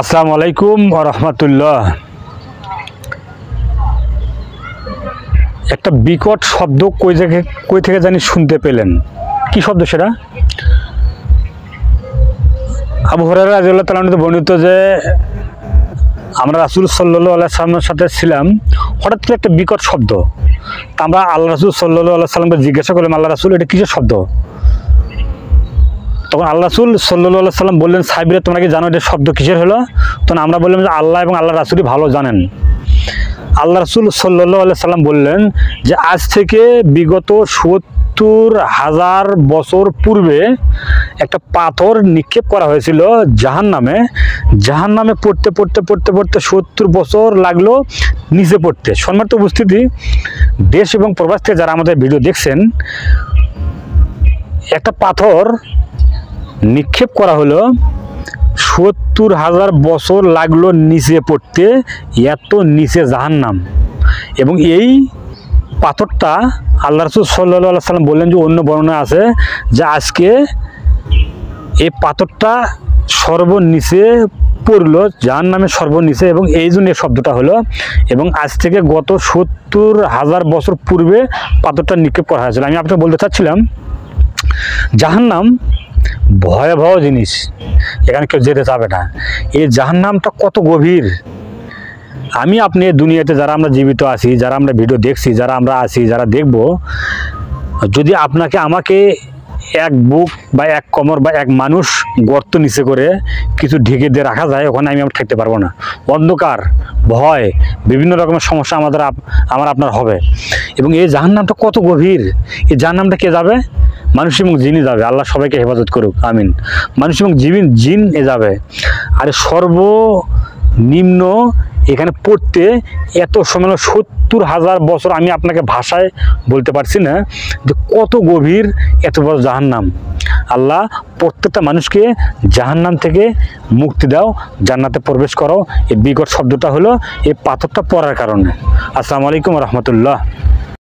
আসসালামু আলাইকুম ওয়া রাহমাতুল্লাহ। একটা বিকট শব্দ কই থেকে জানি শুনতে পেলেন, কি শব্দ সেটা? আবু হুরায়রা রাদিয়াল্লাহু তাআলা আনহু বর্ণিত যে আমরা রাসূল সাল্লাল্লাহু আলাইহি সাল্লামের সাথে ছিলাম, হঠাৎ করে একটা বিকট শব্দ। তা আমরা আল্লাহ রাসূল সাল্লাল্লাহু আলাইহি সাল্লামকে জিজ্ঞাসা করলাম, আল্লাহ রাসূল এটা কিসের শব্দ? তখন আল্লাহ রাসূল সাল্লাল্লাহু আলাইহি সাল্লাম বললেন, সাহাবীরা তোমরা কি জানো এটা শব্দ কিসের হলো? তখন আমরা বললাম যে আল্লাহ এবং আল্লাহ রাসূলই ভালো জানেন। আল্লাহ রাসূল সাল্লাল্লাহু আলাইহি সাল্লাম বললেন যে আজ থেকে বিগত ৭০,০০০ বছর পূর্বে একটা পাথর নিক্ষেপ করা হয়েছিল জাহান্নামে পড়তে ৭০ বছর লাগলো নিচে পড়তে। সম্মানিত উপস্থিতি, দেশ এবং প্রবাস থেকে যারা আমাদের ভিডিও দেখছেন, একটা পাথর নিক্ষেপ করা হলো, ৭০,০০০ বছর লাগলো নিচে পড়তে, এত নিচে জাহান্নাম। এবং এই পাথরটা আল্লাহ রাসূল সাল্লাল্লাহু আলাইহি সাল্লাম বললেন যে অন্য বর্ণনা আছে যে আজকে এই পাথরটা সর্বনিচে পড়লো, জাহান্নামের সর্বনিচে, এবং এই জন্য এই শব্দটা হলো। এবং আজ থেকে গত ৭০,০০০ বছর পূর্বে পাথরটা নিক্ষেপ করা হয়েছিল। আমি আপনাকে বলতে চাচ্ছিলাম, জাহান্নাম ভয়াবহ জিনিস, এখানে কেউ যেতে চাবে না। এই জাহান্নামটা কত গভীর, আমি আপনি দুনিয়াতে যারা আমরা জীবিত আছি, যারা আমরা ভিডিও দেখছি, যারা আমরা আছি, যারা দেখব, যদি আপনাকে আমাকে এক বুক বা এক কোমর বা এক মানুষ গর্ত নিচে করে কিছু ঢেকে দিয়ে রাখা যায়, ওখানে আমি থাকতে পারবো না। অন্ধকার, ভয়, বিভিন্ন রকমের সমস্যা আমার আপনার হবে। এবং এই জাহান্নামটা কত গভীর, এই জাহান্নামটা কে যাবে? মানুষ এবং জিনই যাবে। আল্লাহ সবাইকে হেফাজত করুক, আমিন। মানুষ এবং জিন যাবে। আর সর্বনিম্ন এখানে পড়তে এত সময় ৭০,০০০ বছর, আমি আপনাকে ভাষায় বলতে পারছি না যে কত গভীর এত বড় জাহান্নাম। আল্লাহ প্রত্যেকটা মানুষকে জাহান্নাম থেকে মুক্তি দাও, জান্নাতে প্রবেশ করো। এই বিকট শব্দটা হলো এই পাথরটা পড়ার কারণে। আসসালামু আলাইকুম ওয়া রাহমাতুল্লাহ।